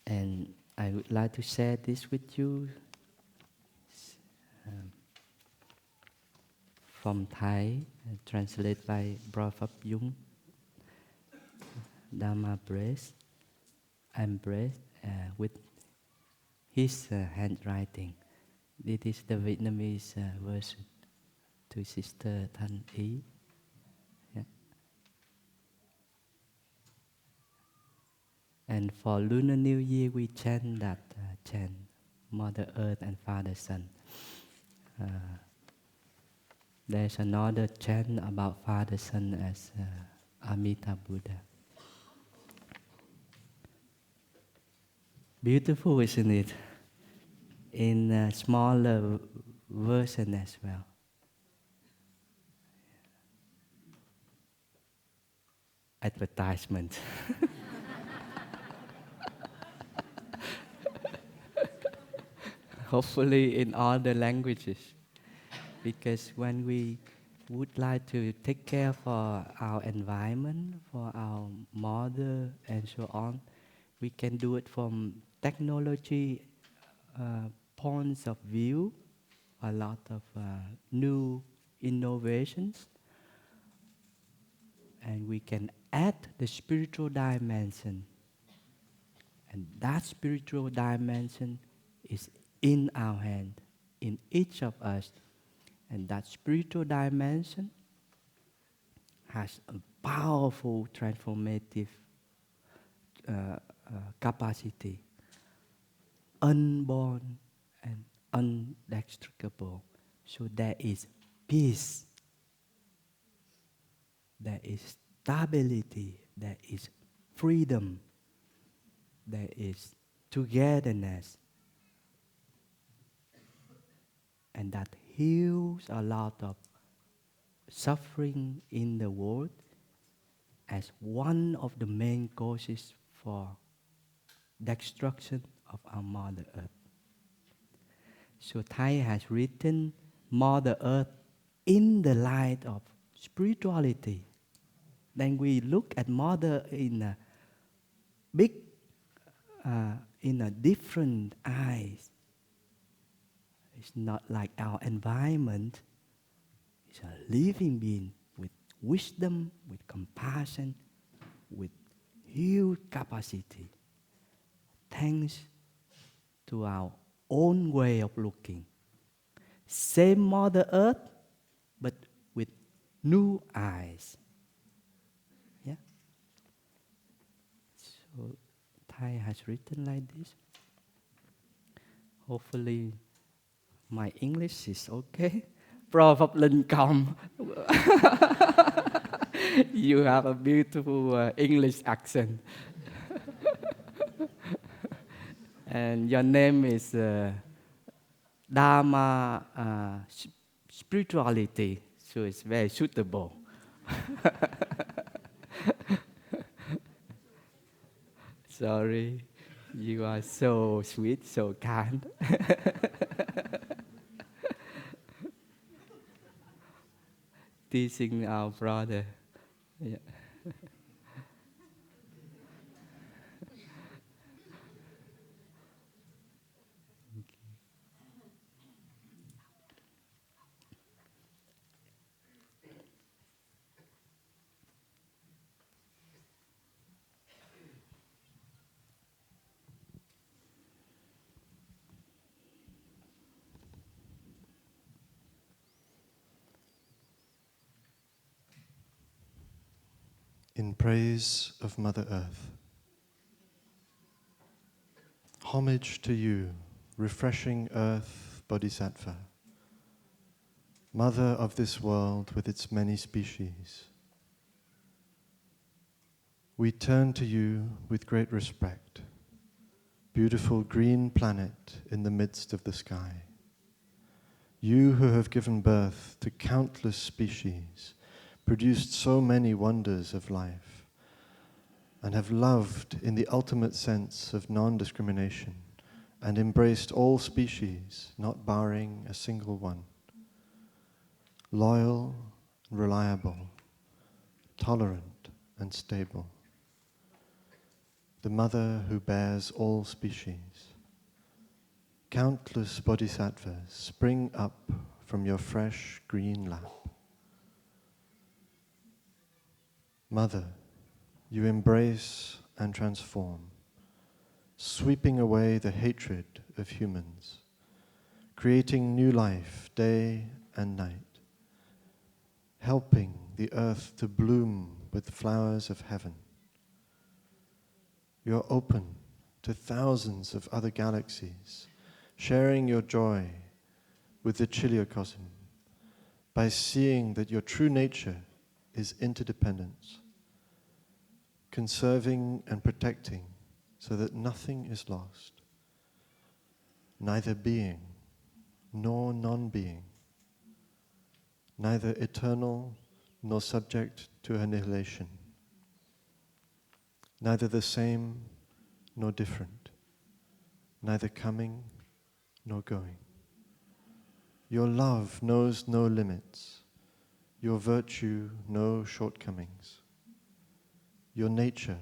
And I would like to share this with you um, from Thai, translated by Bro Phap Dharma Press. I'm blessed with his handwriting. This is the Vietnamese version to Sister Thanh Ý. Yeah. And for Lunar New Year, we chant that chant, Mother Earth and Father Sun. There's another chant about Father Sun as Amita Buddha. Beautiful, isn't it? In a smaller version as well. Advertisement. Hopefully in all the languages. Because when we would like to take care for our environment, for our mother and so on, we can do it from technology points of view, a lot of new innovations, and we can add the spiritual dimension. And that spiritual dimension is in our hand, in each of us. And that spiritual dimension has a powerful transformative capacity, unborn and indestructible. So there is peace, there is stability, there is freedom, there is togetherness. And that heals a lot of suffering in the world as one of the main causes for destruction of our Mother Earth. So Thai has written Mother Earth in the light of spirituality. Then we look at Mother in a big, in a different eyes. It's not like our environment. It's a living being with wisdom, with compassion, with huge capacity. Thanks to our own way of looking. Same Mother Earth, but with new eyes. Yeah? So Thai has written like this. Hopefully my English is okay. Probably come. You have a beautiful English accent. And your name is Dharma Spirituality, so it's very suitable. Sorry, you are so sweet, so kind. Teaching our brother. Yeah. In praise of Mother Earth. Homage to you, refreshing Earth Bodhisattva, Mother of this world with its many species. We turn to you with great respect, beautiful green planet in the midst of the sky. You who have given birth to countless species, produced so many wonders of life, and have loved in the ultimate sense of non-discrimination, and embraced all species, not barring a single one. Loyal, reliable, tolerant, and stable. the mother who bears all species. Countless bodhisattvas spring up from your fresh green lap. Mother, you embrace and transform, sweeping away the hatred of humans, creating new life day and night, helping the earth to bloom with flowers of heaven. You're open to thousands of other galaxies, sharing your joy with the chiliocosm by seeing that your true nature is interdependence, conserving and protecting so that nothing is lost, neither being nor non-being, neither eternal nor subject to annihilation, neither the same nor different, neither coming nor going. Your love knows no limits, your virtue no shortcomings. Your nature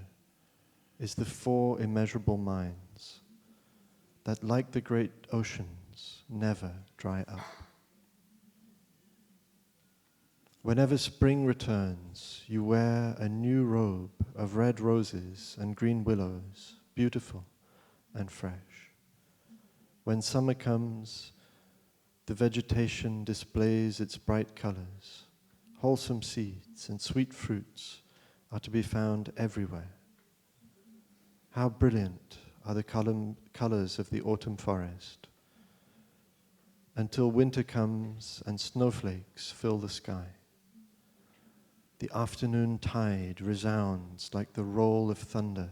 is the four immeasurable minds that, like the great oceans, never dry up. Whenever spring returns, you wear a new robe of red roses and green willows, beautiful and fresh. When summer comes, the vegetation displays its bright colors. Wholesome seeds and sweet fruits are to be found everywhere. How brilliant are the colors of the autumn forest, until winter comes and snowflakes fill the sky. The afternoon tide resounds like the roll of thunder,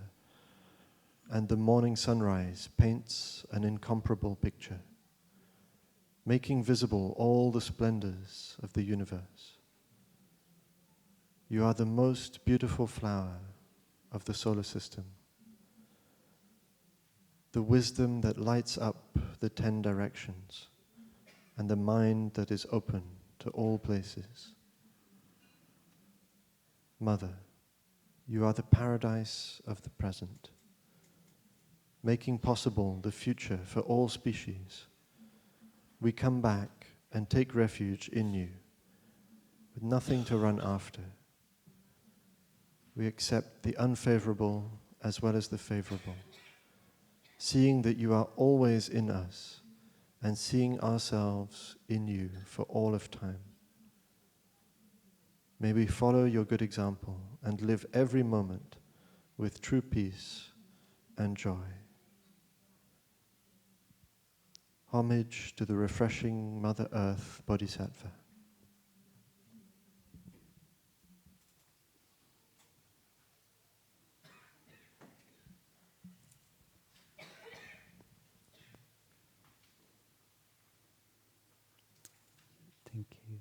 and the morning sunrise paints an incomparable picture, making visible all the splendors of the universe. You are the most beautiful flower of the solar system, the wisdom that lights up the 10 directions, and the mind that is open to all places. Mother, you are the paradise of the present, making possible the future for all species. We come back and take refuge in you, with nothing to run after. We accept the unfavorable as well as the favorable, seeing that you are always in us and seeing ourselves in you for all of time. May we follow your good example and live every moment with true peace and joy. Homage to the refreshing Mother Earth Bodhisattva. Thank you.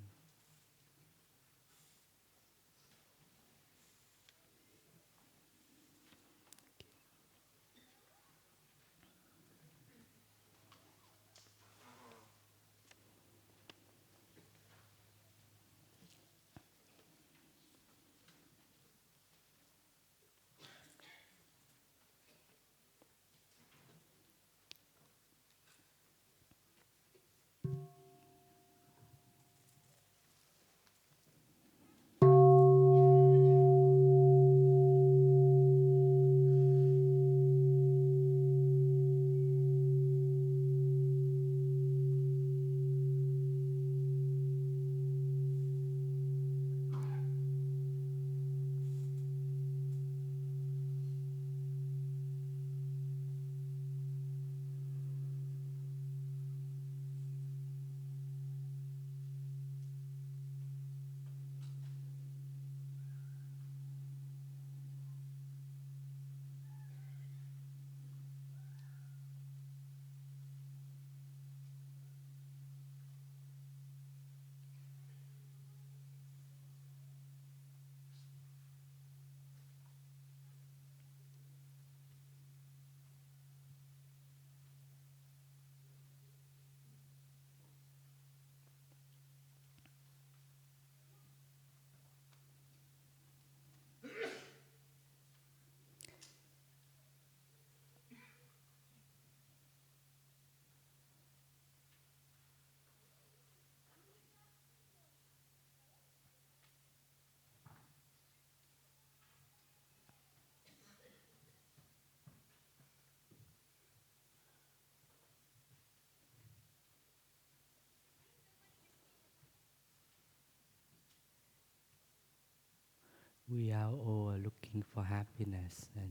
We are all looking for happiness, and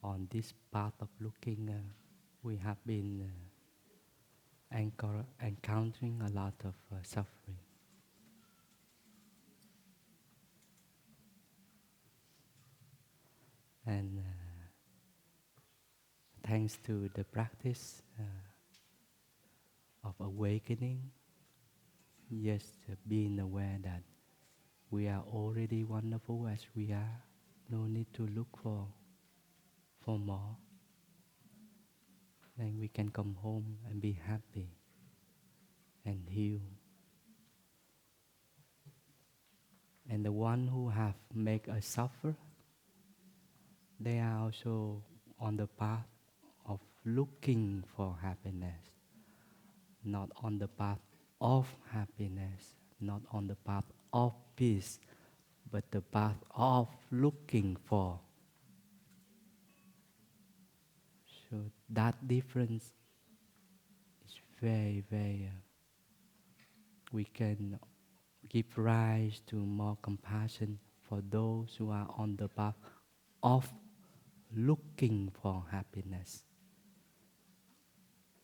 on this path of looking, we have been encountering a lot of suffering. And thanks to the practice of awakening, just being aware that we are already wonderful as we are, no need to look for more. Then we can come home and be happy and heal. And the one who have make us suffer, they are also on the path of looking for happiness, not on the path of happiness, not on the path of peace, but the path of looking for. So that difference is very, very, we can give rise to more compassion for those who are on the path of looking for happiness.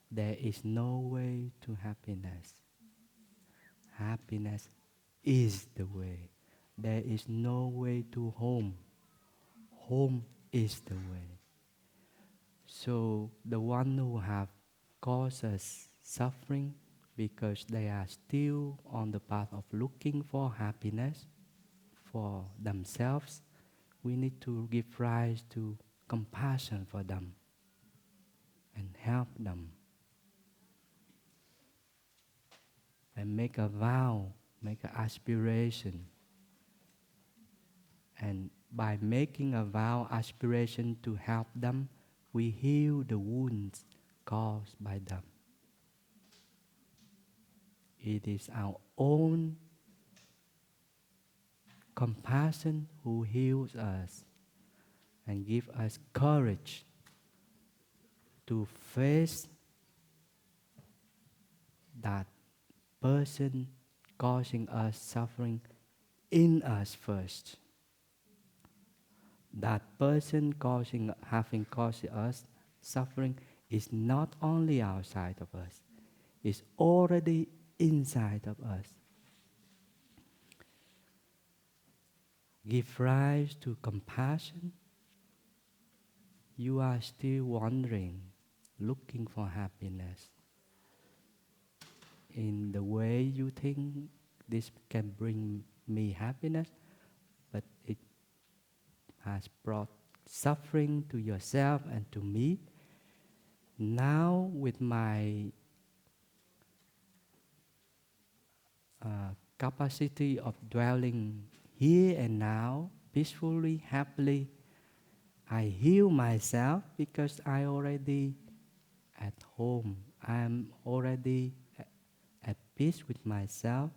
There is no way to happiness. Happiness is the way. There is no way to home. Home is the way. So the one who have caused us suffering because they are still on the path of looking for happiness for themselves, we need to give rise to compassion for them and help them. And make a vow, make an aspiration. And by making a vow, aspiration to help them, we heal the wounds caused by them. It is our own compassion who heals us and gives us courage to face that person causing us suffering in us first. That person having caused us suffering is not only outside of us, it's already inside of us. Give rise to compassion. You are still wandering, looking for happiness. In the way you think this can bring me happiness, but it has brought suffering to yourself and to me. Now with my capacity of dwelling here and now, peacefully, happily, I heal myself because I already at home. I'm already at peace with myself.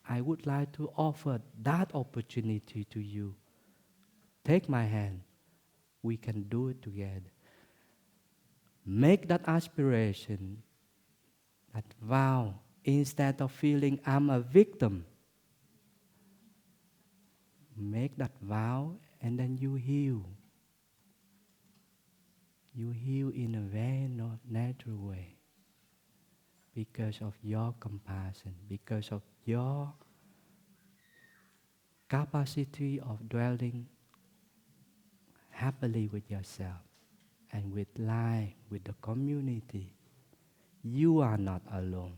I would like to offer that opportunity to you. Take my hand. We can do it together. Make that aspiration, that vow, instead of feeling I'm a victim. Make that vow and then you heal. You heal in a very natural way because of your compassion, because of your capacity of dwelling happily with yourself and with life, with the community. You are not alone.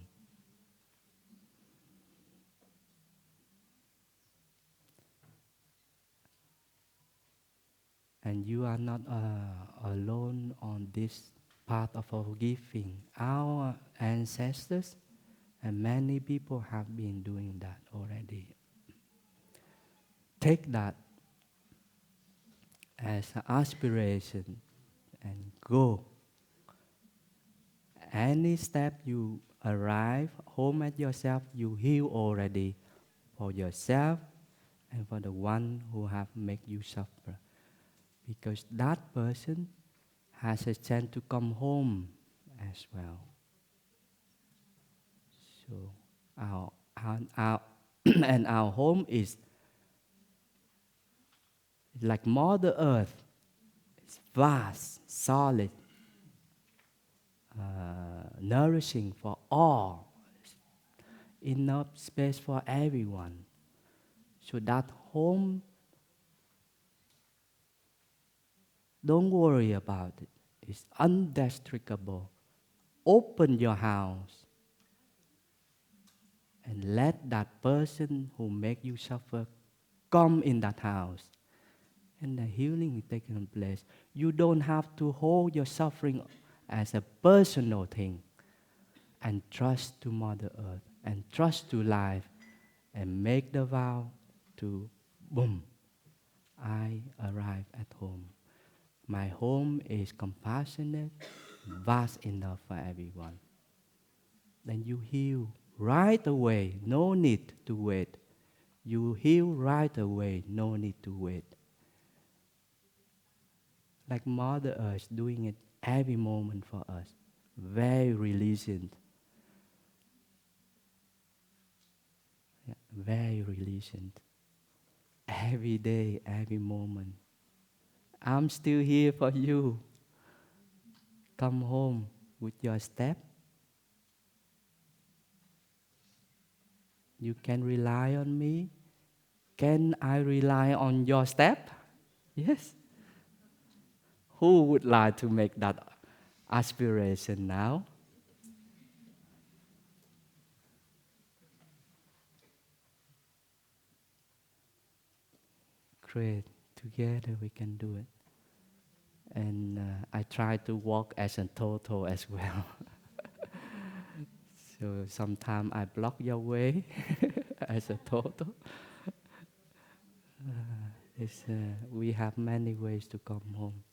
And you are not alone on this path of forgiving. Our ancestors and many people have been doing that already. Take that as an aspiration and go. Any step you arrive home at yourself, you heal already for yourself and for the one who have made you suffer. Because that person has a chance to come home as well. So our and our home is It's like Mother Earth. It's vast, solid, nourishing for all. Enough space for everyone. So that home, don't worry about it. It's indestructible. Open your house and let that person who make you suffer come in that house. And the healing is taking place. You don't have to hold your suffering as a personal thing. And trust to Mother Earth. And trust to life. And make the vow to, boom, I arrive at home. My home is compassionate, vast enough for everyone. Then you heal right away, no need to wait. You heal right away, no need to wait. Like Mother Earth doing it every moment for us. Very releasing. Yeah, very releasing. Every day, every moment. I'm still here for you. Come home with your step. You can rely on me. Can I rely on your step? Yes. Who would like to make that aspiration now? Great. Together we can do it. And I try to walk as a total as well. So sometimes I block your way as a total. We have many ways to come home.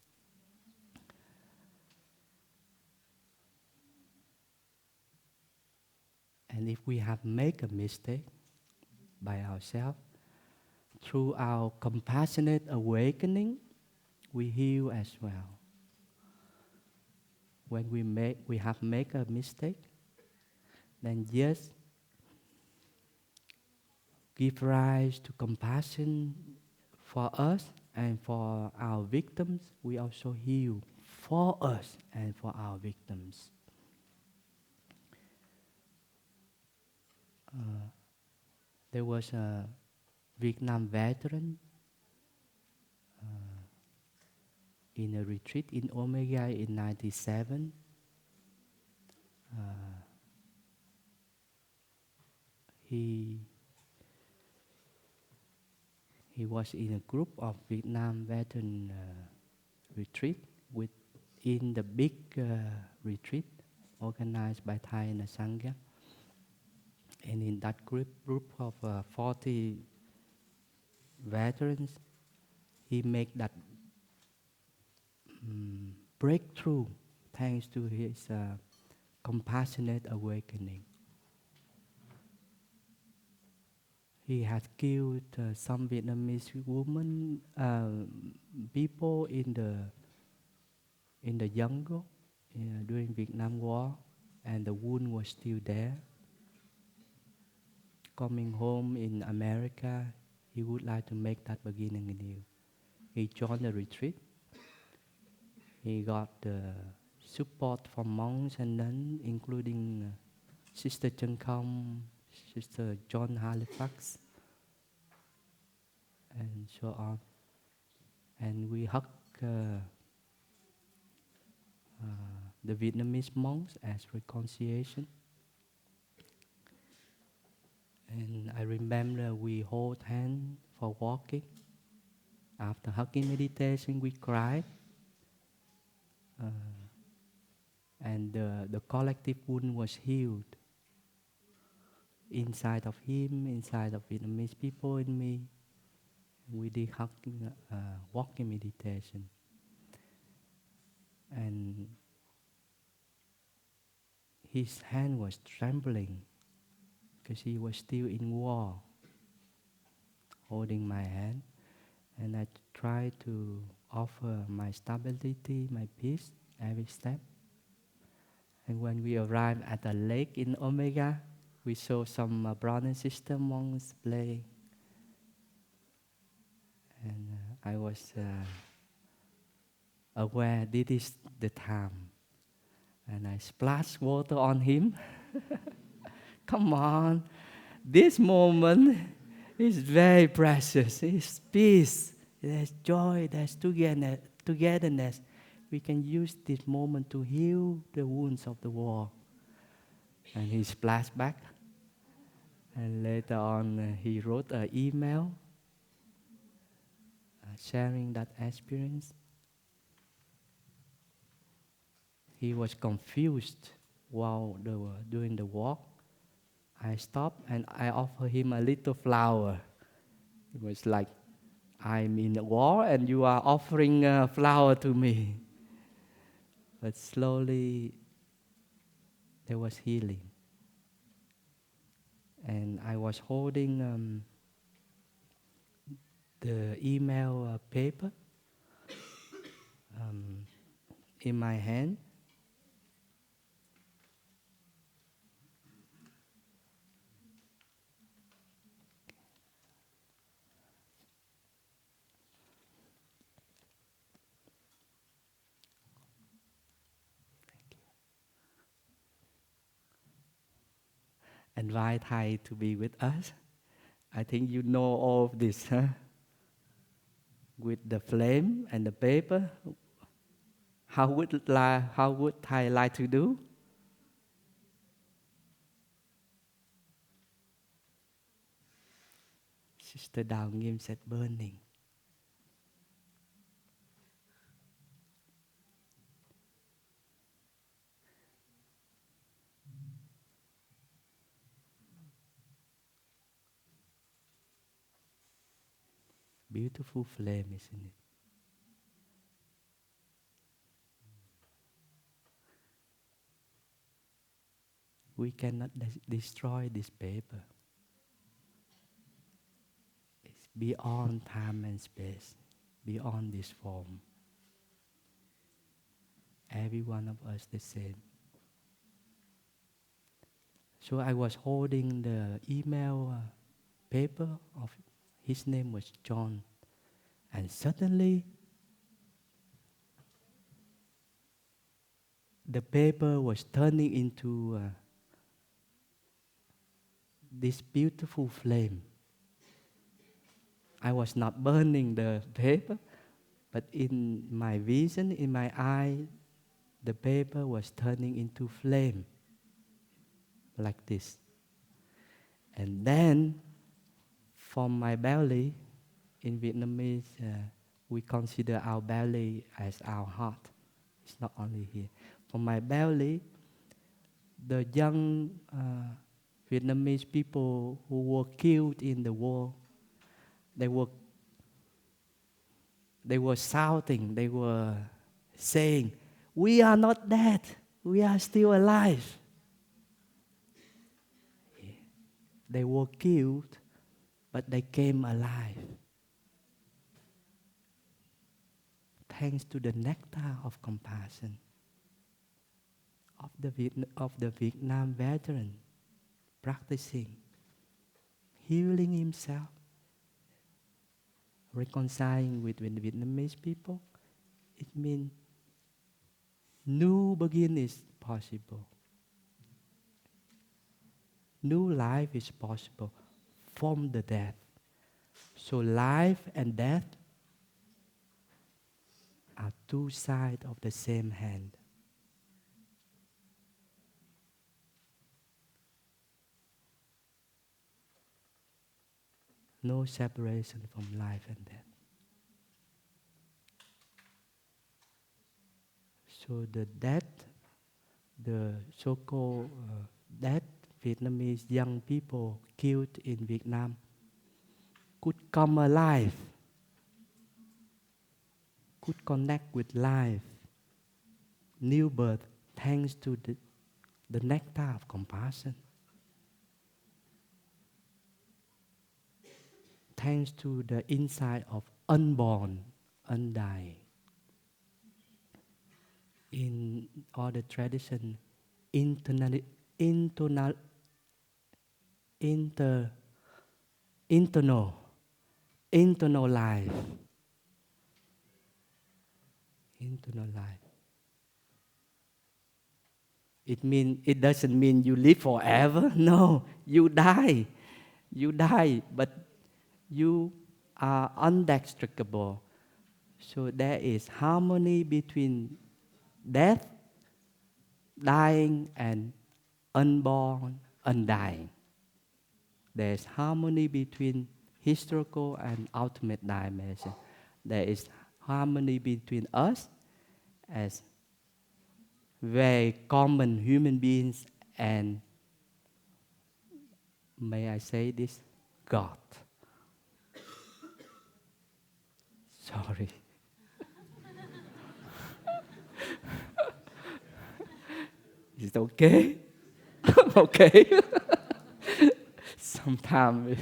And if we have made a mistake by ourselves, through our compassionate awakening, we heal as well. When we have made a mistake, then yes, give rise to compassion for us and for our victims. We also heal for us and for our victims. There was a Vietnam veteran in a retreat in Omega in '97. He was in a group of Vietnam veteran retreat within the big retreat organized by Thai and Sangha. And in that group of 40 veterans, he made that breakthrough thanks to his compassionate awakening. He had killed some Vietnamese women, people in the jungle during Vietnam War, and the wound was still there. Coming home in America, he would like to make that beginning anew. He joined the retreat. He got the support from monks and nuns, including Sister Chen Kong, Sister John Halifax, and so on. And we hugged the Vietnamese monks as reconciliation. And I remember we hold hands for walking. After hugging meditation, we cried. And the collective wound was healed. Inside of him, inside of Vietnamese people and me, we did hugging, walking meditation. And his hand was trembling because he was still in war, holding my hand. And I tried to offer my stability, my peace, every step. And when we arrived at the lake in Omega, we saw some brother and sister monks playing. And I was aware this is the time. And I splashed water on him. Come on, this moment is very precious. It's peace, there's joy, there's togetherness. We can use this moment to heal the wounds of the war. And he splashed back. And later on, he wrote an email sharing that experience. He was confused while they were doing the walk. I stopped and I offered him a little flower. It was like, I'm in a war and you are offering a flower to me. But slowly, there was healing. And I was holding the email paper in my hand. Invite Thai to be with us. I think you know all of this, huh? With the flame and the paper. How would Thai like to do? Sister Dao Nghiêm said burning. Beautiful flame, isn't it? We cannot destroy this paper. It's beyond time and space, beyond this form. Every one of us the same. So I was holding the email paper of his name was John. And suddenly, the paper was turning into this beautiful flame. I was not burning the paper, but in my vision, in my eye, the paper was turning into flame, like this. And then, from my belly, in Vietnamese, we consider our belly as our heart. It's not only here. From my belly, the young Vietnamese people who were killed in the war, they were shouting, they were saying, "We are not dead, we are still alive." They were killed, but they came alive. Thanks to the nectar of compassion of the Vietnam veteran practicing, healing himself, reconciling with the Vietnamese people, it means new beginning is possible. New life is possible from the death. So life and death are two sides of the same hand. No separation from life and death. So the death, the so-called death Vietnamese young people killed in Vietnam could come alive, could connect with life, new birth, thanks to the nectar of compassion. Thanks to the insight of unborn, undying. In all the tradition, internal life, into no life. It doesn't mean you live forever. No, you die. You die, but you are indestructible. So there is harmony between death, dying, and unborn, undying. There is harmony between historical and ultimate dimension. There is harmony between us as very common human beings and, may I say this, God. Sorry. Is it okay? Okay. Sometimes,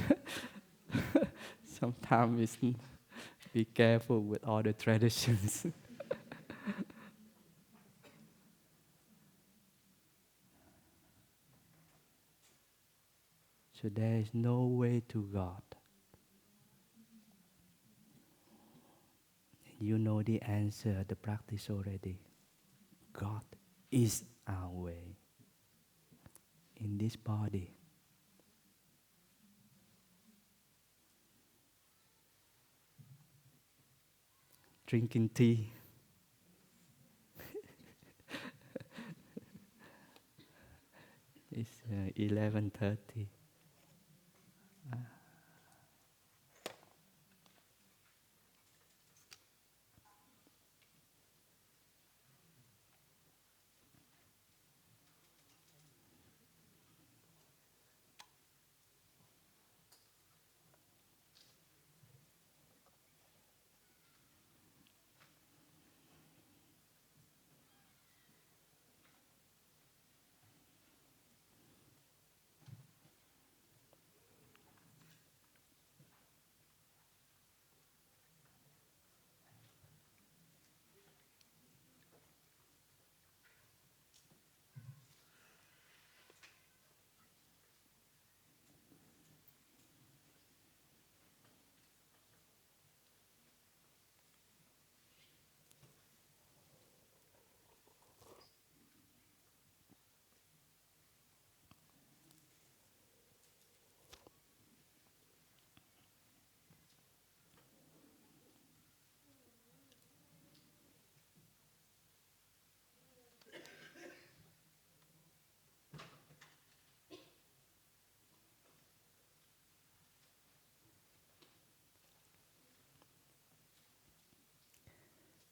sometimes be careful with all the traditions. So there is no way to God. You know the answer, the practice already. God is our way in this body. Drinking tea. It's 11:30.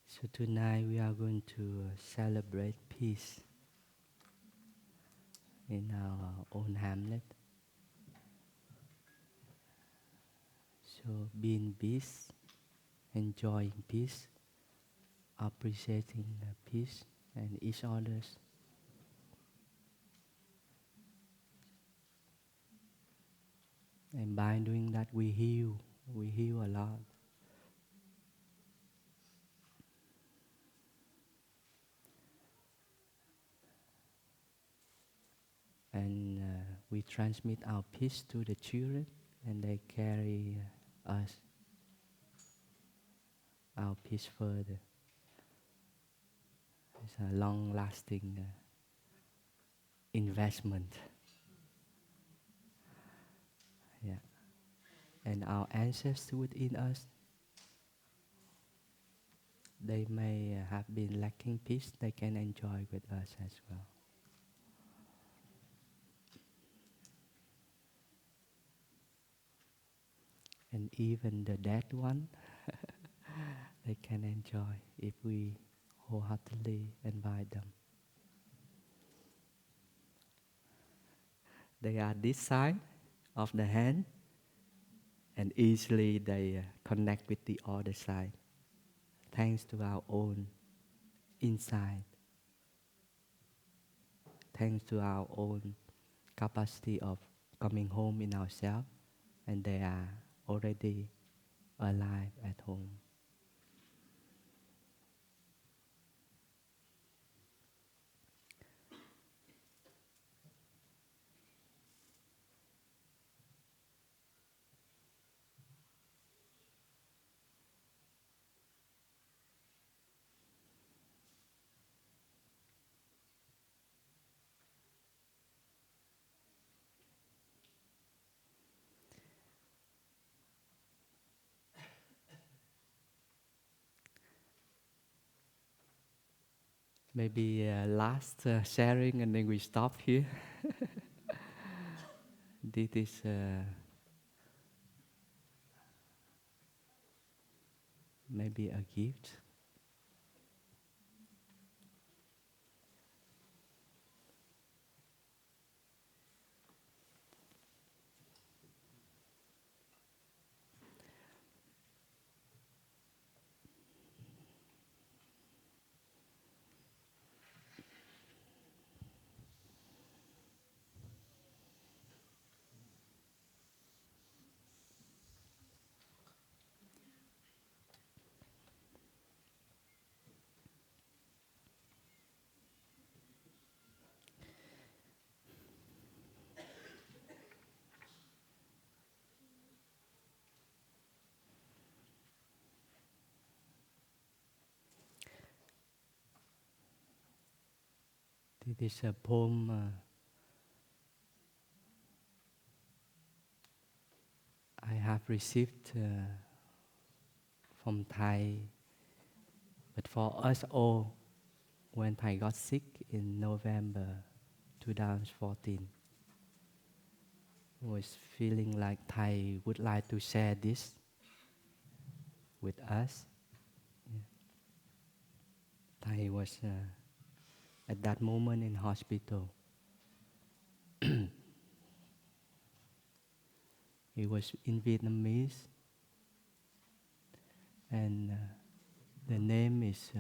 So tonight we are going to celebrate peace in our own hamlet. So be in peace, enjoying peace, appreciating peace and each other's. And by doing that we heal a lot. And we transmit our peace to the children and they carry us, our peace further. It's a long-lasting investment. Yeah. And our ancestors within us, they may have been lacking peace, they can enjoy with us as well. And even the dead one, they can enjoy if we wholeheartedly invite them. They are this side of the hand, and easily they connect with the other side, thanks to our own insight, thanks to our own capacity of coming home in ourselves, and they are already alive at home. Maybe last sharing and then we stop here. This is maybe a gift. This is a poem I have received from Thai, but for us all, when Thai got sick in November 2014, was feeling like Thai would like to share this with us. Yeah. Thai was at that moment in hospital. He was in Vietnamese, and the name is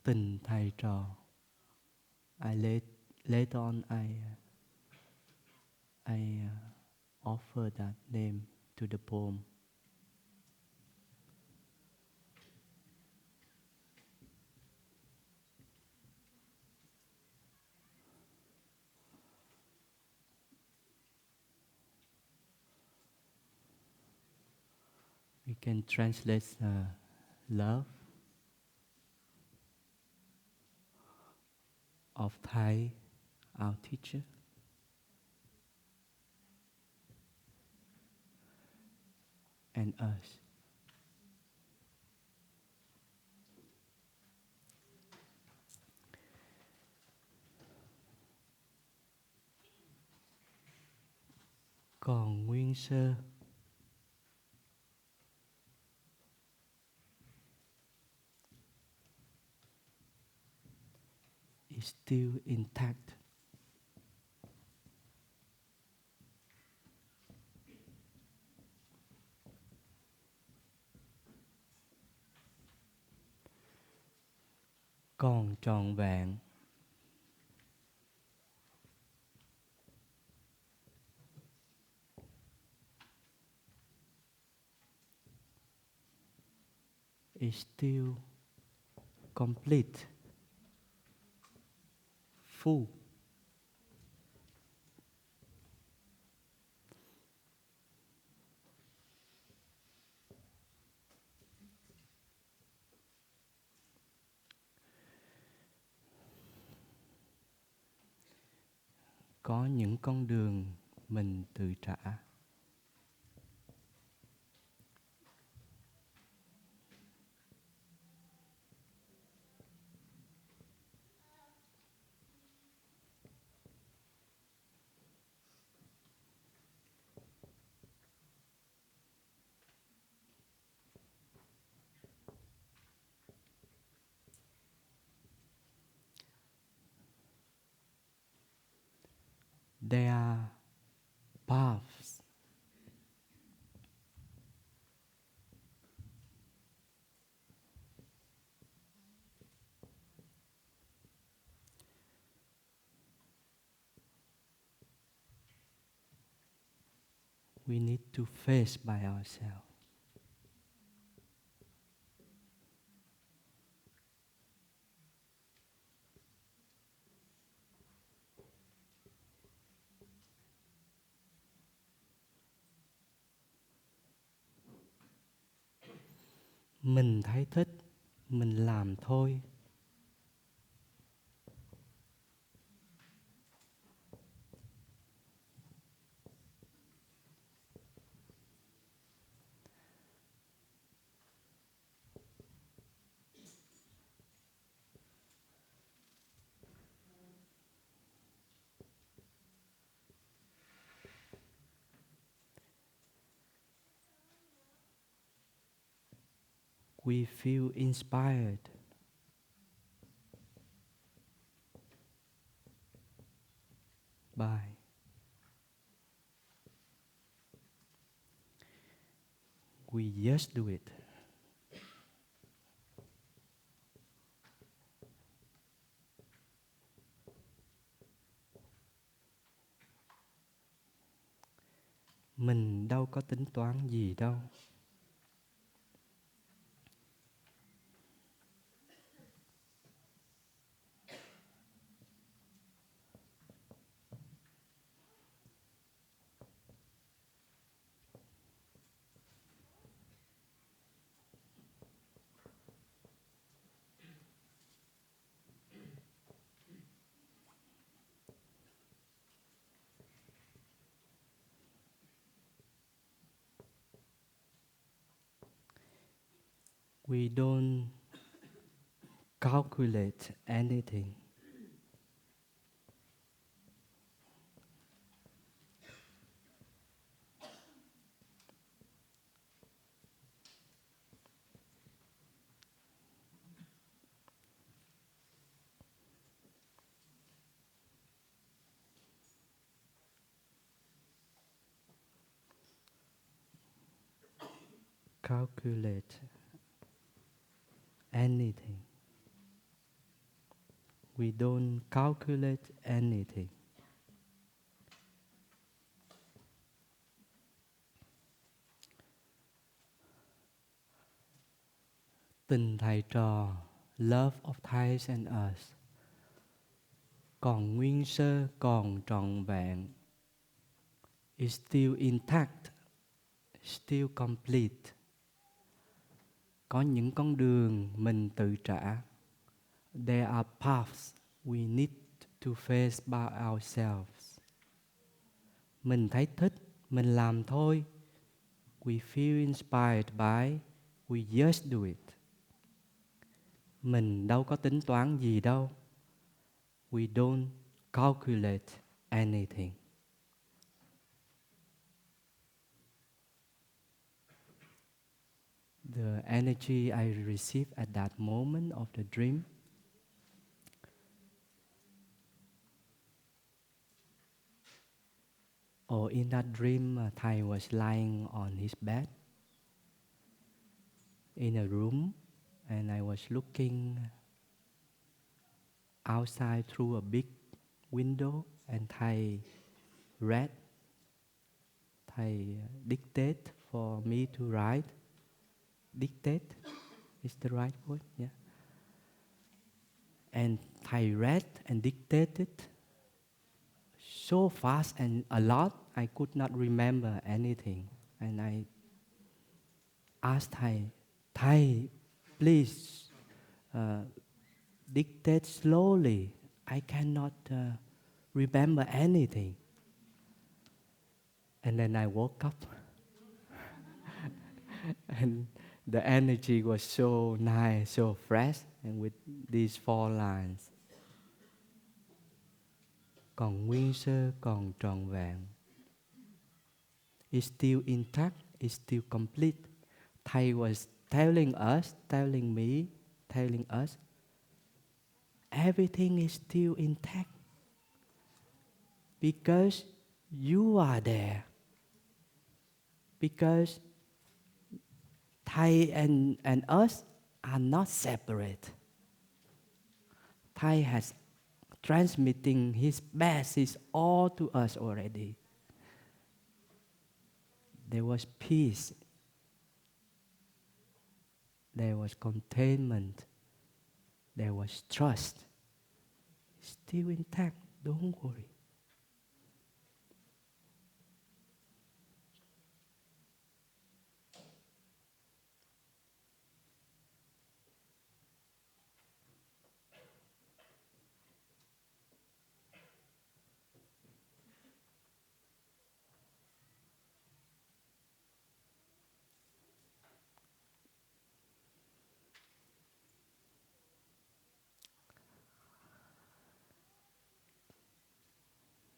Tình Thầy Trò. Later on I offer that name to the poem. We can translate love of Thai, our teacher, and us. Còn nguyên sơ is still intact. Còn trọn vẹn. Is still complete, full. Có những con đường mình tự trả. There are paths. We need to face by ourselves. Mình thấy thích, mình làm thôi. We feel inspired. By. We just do it. Mình đâu có tính toán gì đâu. We don't calculate anything. Calculate anything. We don't calculate anything. Tình thầy trò, love of Thais and us, còn nguyên sơ, còn trọn vẹn, is still intact, still complete. Có những con đường mình tự trả. There are paths we need to face by ourselves. Mình thấy thích, mình làm thôi. We feel inspired by, we just do it. Mình đâu có tính toán gì đâu. We don't calculate anything. The energy I received at that moment of the dream or in that dream, Thai was lying on his bed in a room and I was looking outside through a big window and Thai read, Thai dictate for me to write. Dictate is the right word, yeah. And Thai read and dictated so fast and a lot, I could not remember anything. And I asked Thai, please dictate slowly. I cannot remember anything. And then I woke up. And the energy was so nice, so fresh, and with these 4 lines. Còn nguyên sơ, còn trọn vẹn. It's still intact, it's still complete. Thầy was telling us, telling me, telling us, everything is still intact. Because you are there. Because Thai and us are not separate. Thai has transmitting his message all to us already. There was peace. There was containment. There was trust. Still intact, don't worry.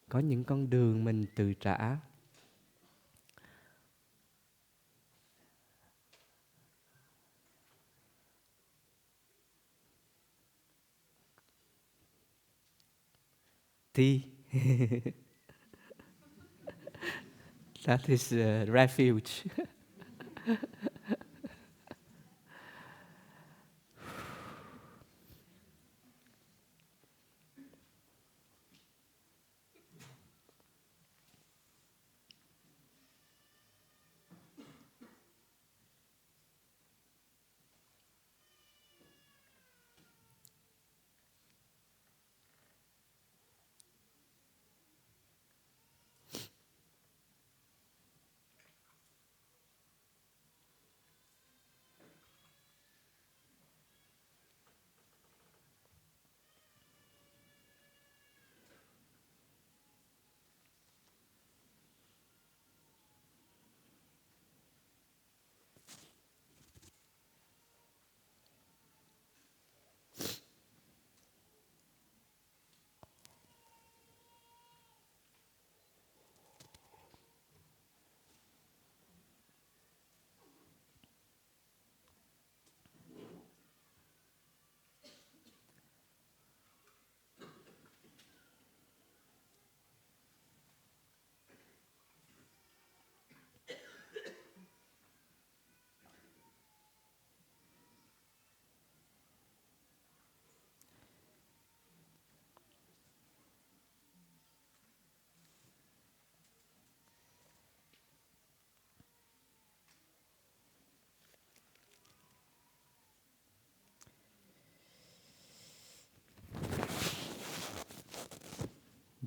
Có những con đường mình tự trả. tea. That is refuge.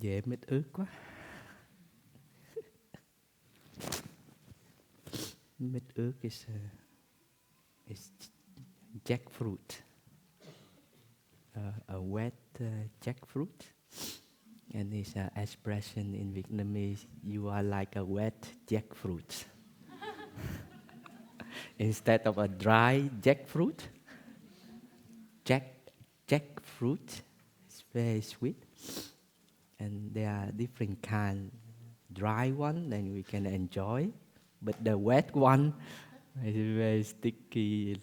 Dễ mít ướt quá. Mít ướt is jackfruit. A wet jackfruit. And it's an expression in Vietnamese, you are like a wet jackfruit. Instead of a dry jackfruit, jackfruit is very sweet. And there are different kinds. Dry one, then we can enjoy. But the wet one is very sticky,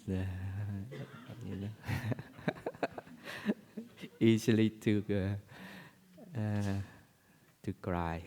you know, easily to cry.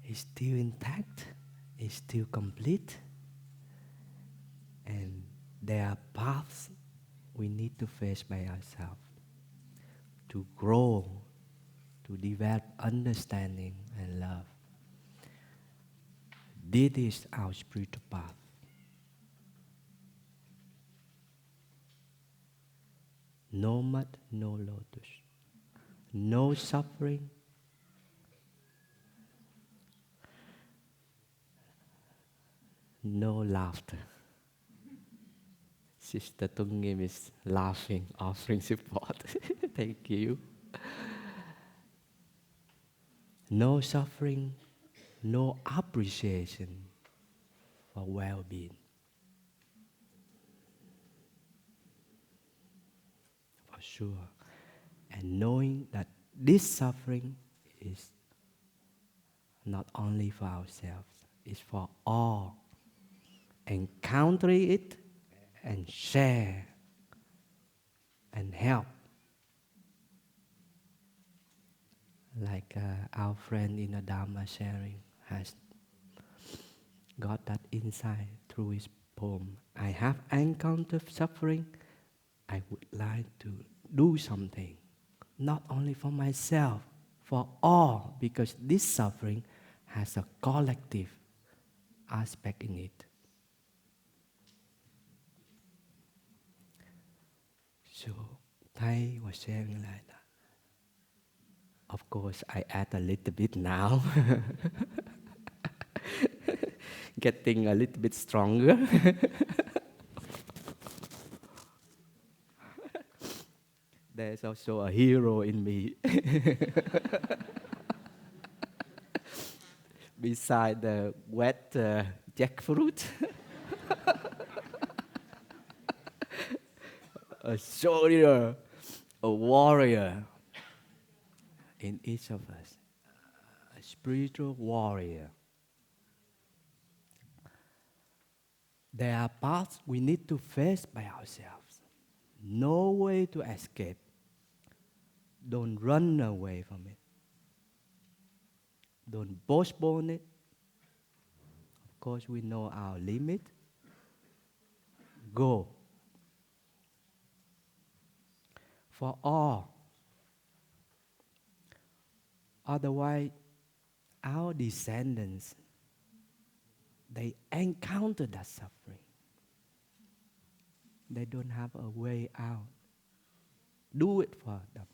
It's still intact, it's still complete, and there are paths we need to face by ourselves to grow, to develop understanding and love. This is our spiritual path. No mud, no lotus. No suffering, no laughter. Sister Tungim is laughing, offering support. Thank you. No suffering, no appreciation for well-being. For sure. And knowing that this suffering is not only for ourselves, it's for all. Encountering it and share and help. Like our friend in the Dharma sharing has got that insight through his poem. I have encountered suffering. I would like to do something, not only for myself, for all, because this suffering has a collective aspect in it. So Thai was sharing like that. Of course, I add a little bit now, getting a little bit stronger. There's also a hero in me. Beside the wet jackfruit, a soldier, a warrior in each of us, a spiritual warrior. There are paths we need to face by ourselves. No way to escape. Don't run away from it. Don't postpone it. Of course, we know our limit. Go. For all. Otherwise, our descendants, they encounter that suffering. They don't have a way out. Do it for them.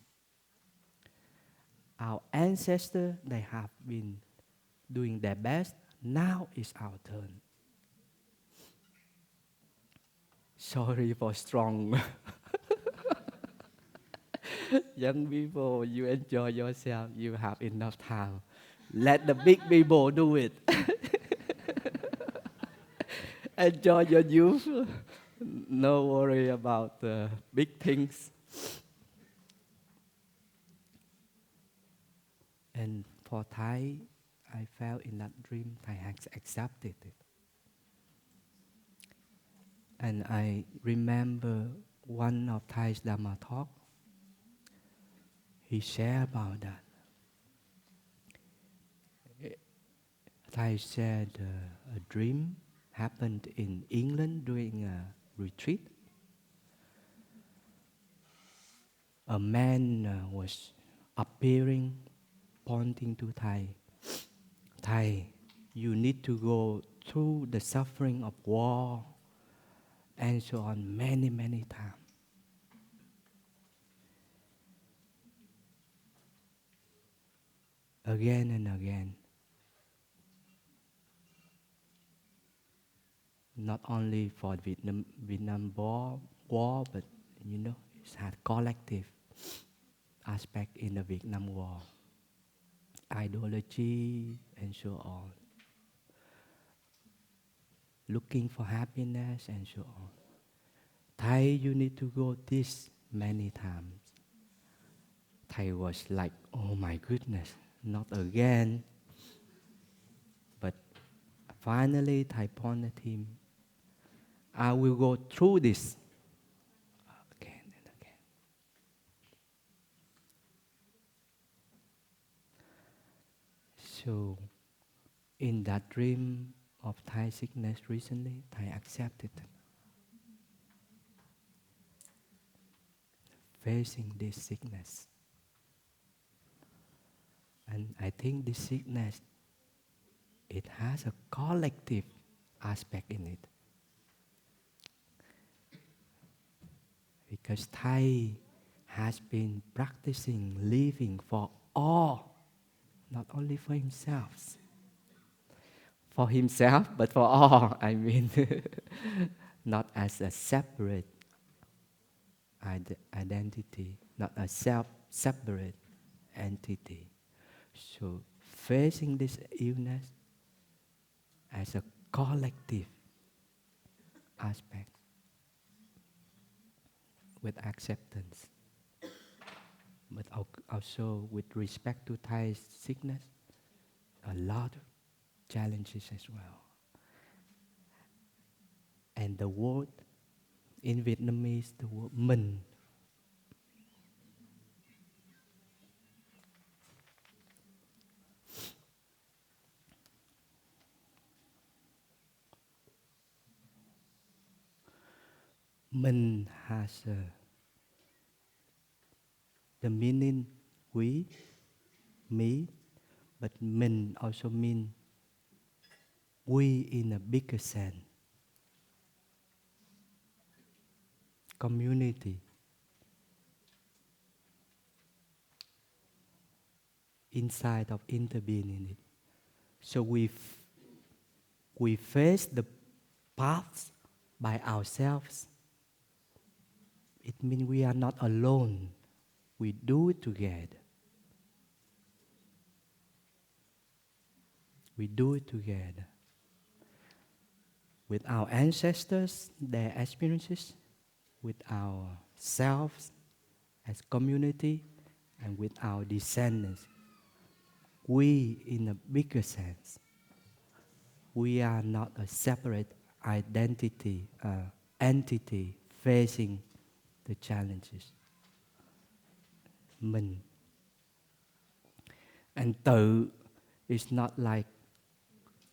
Our ancestors, they have been doing their best. Now is our turn. Sorry for strong. Young people, you enjoy yourself. You have enough time. Let the big people do it. Enjoy your youth. No worry about the big things. And for Thai, I felt in that dream, Thai has accepted it. And I remember one of Thai's Dhamma talk, he shared about that. Thai said a dream happened in England during a retreat. A man was appearing, pointing to Thai. Thai, you need to go through the suffering of war and so on many, many times. Again and again. Not only for Vietnam war, but it had collective aspect in the Vietnam War. Ideology and so on. Looking for happiness and so on. Thai, you need to go this many times. Thai was like, oh my goodness, not again. But finally, Thai pointed him, I will go through this again and again. So, in that dream of Thai sickness recently, Thai accepted it. Facing this sickness. And I think this sickness, it has a collective aspect in it. Because Thai has been practicing living for all, not only for himself. For himself, but for all, I mean. Not as a separate identity, not a separate entity. So facing this illness as a collective aspect with acceptance, but also with respect to Thai's sickness, a lot of challenges as well. And the word in Vietnamese, the word mình, Mình has the meaning we, me, but mình also mean we in a bigger sense. Community. Inside of interbeing in it. So we face the paths by ourselves. It means we are not alone. We do it together. We do it together. With our ancestors, their experiences, with ourselves as community, and with our descendants. We, in a bigger sense, we are not a separate identity, entity facing the challenges. Mình. And tự is not like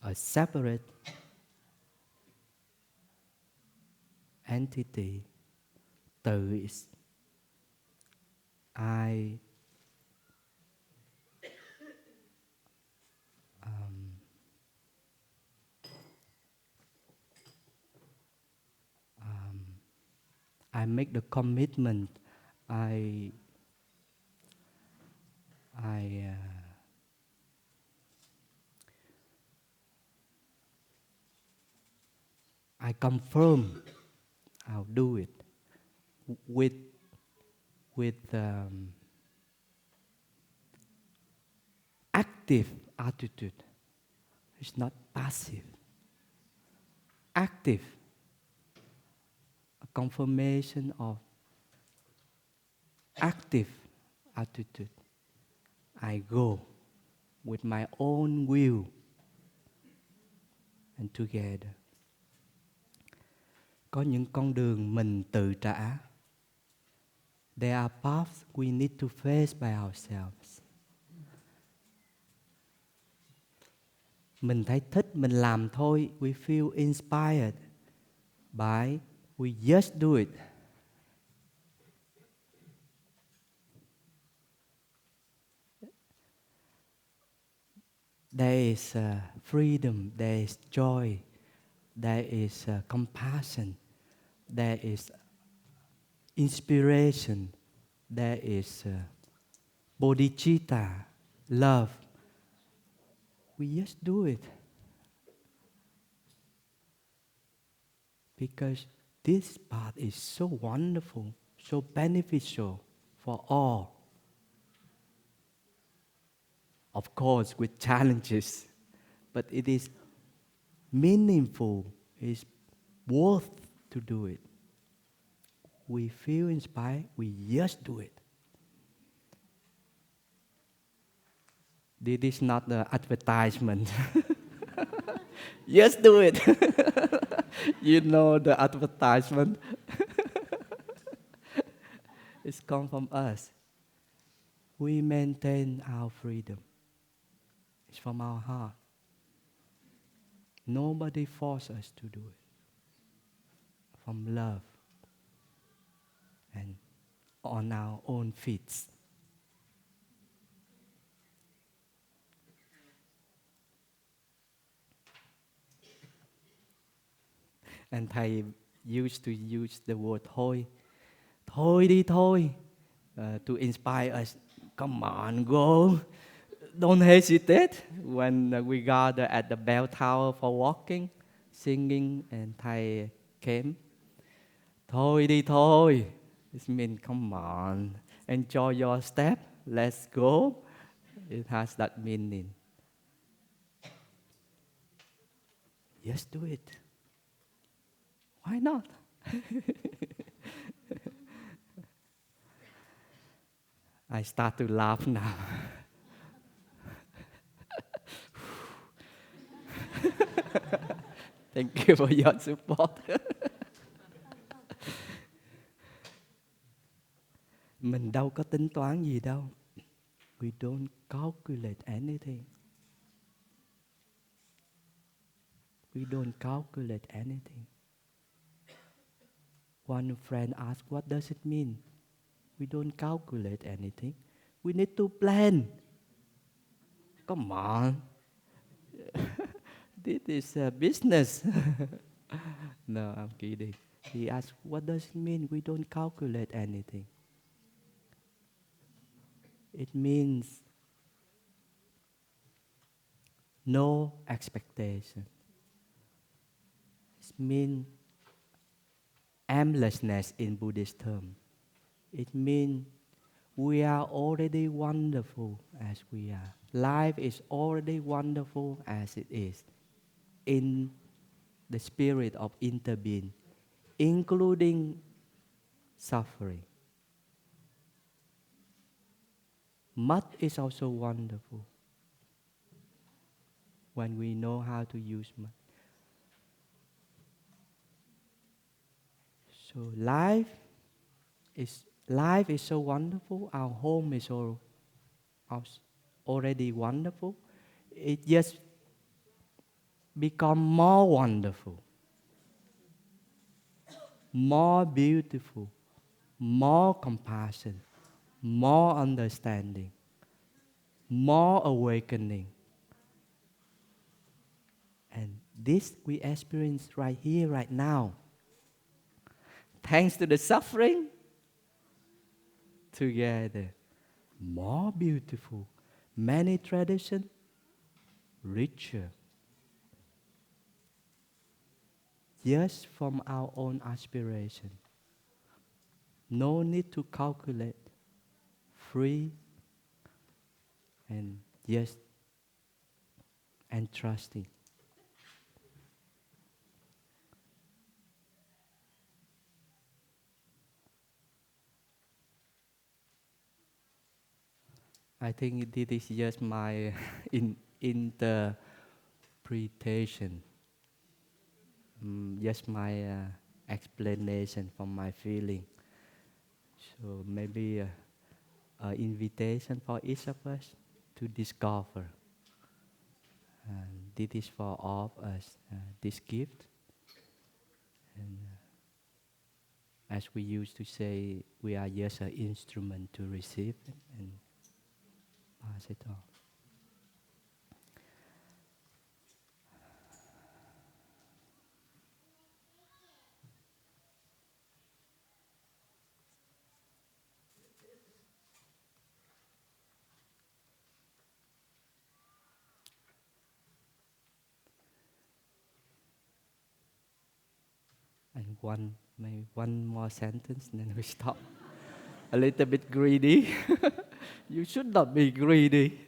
a separate entity. Tự is I I make the commitment. I confirm I'll do it with active attitude. It's not passive. Active. A confirmation of active attitude. I go with my own will and together. Có những con đường mình tự trả. There are paths we need to face by ourselves. Mình thấy thích, mình làm thôi. We feel inspired by, we just do it. There is freedom, there is joy, there is compassion, there is inspiration, there is bodhicitta, love. We just do it. Because this path is so wonderful, so beneficial for all. Of course, with challenges, but it is meaningful, it's worth to do it. We feel inspired, we just do it. This is not the advertisement. Just do it. You know the advertisement. It's come from us. We maintain our freedom. It's from our heart. Nobody forces us to do it. From love and on our own feet. And Thầy used to use the word thôi. Thôi đi thôi. To inspire us. Come on, go. Don't hesitate. When we gather at the bell tower for walking, singing, and Thầy came. Thôi đi thôi. It means come on. Enjoy your step. Let's go. It has that meaning. Just do it. Why not? I start to laugh now. Thank you for your support. Mình đâu có tính toán gì đâu. We don't calculate anything. We don't calculate anything. One friend asked, what does it mean? We don't calculate anything. We need to plan. Come on. This is a business. No, I'm kidding. He asked, what does it mean? We don't calculate anything. It means no expectation. It means aimlessness in Buddhist term. It means we are already wonderful as we are. Life is already wonderful as it is, in the spirit of interbeing, including suffering. Mud is also wonderful when we know how to use mud. So life is so wonderful. Our home is already wonderful. It just become more wonderful, more beautiful, more compassion, more understanding, more awakening. And this we experience right here, right now. Thanks to the suffering, together, more beautiful, many traditions, richer. Just from our own aspiration. No need to calculate, free and just and trusting. I think this is just my interpretation, just my explanation from my feeling. So maybe an invitation for each of us to discover. And this is for all of us, this gift. And as we used to say, we are just an instrument to receive it and pass it on. And maybe one more sentence, and then we stop. A little bit greedy. You should not be greedy.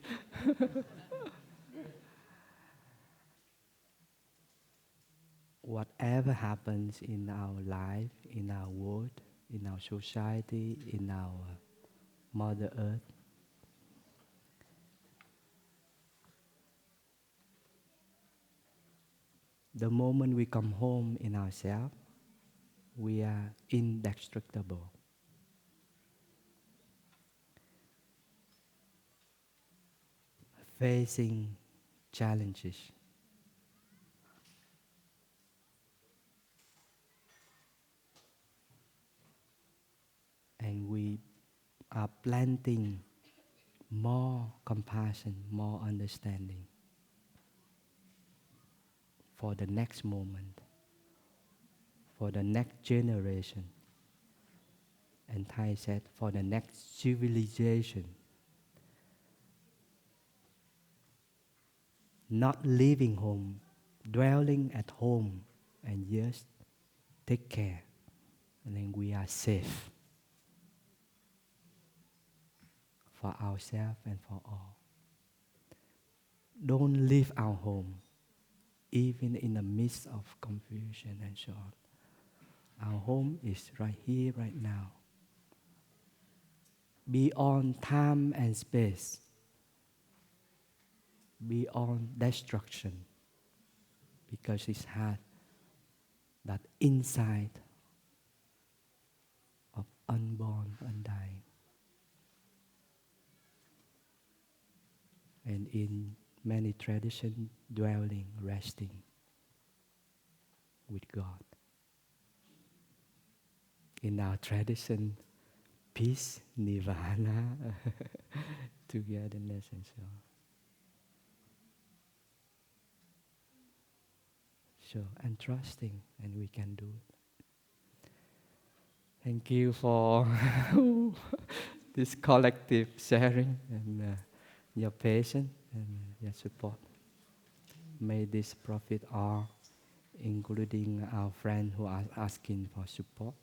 Whatever happens in our life, in our world, in our society, in our Mother Earth, the moment we come home in ourselves, we are indestructible. Facing challenges. And we are planting more compassion, more understanding for the next moment, for the next generation. And Thai said, for the next civilization. Not leaving home, dwelling at home, and just take care. And then we are safe for ourselves and for all. Don't leave our home, even in the midst of confusion and so on. Our home is right here, right now. Beyond time and space. Beyond destruction. Because it has that insight of unborn, undying. And in many traditions, dwelling, resting with God. in our tradition, peace, nirvana, togetherness, and so on. So, and trusting, and we can do it. Thank you for this collective sharing and your patience and your support. May this profit all, including our friends who are asking for support.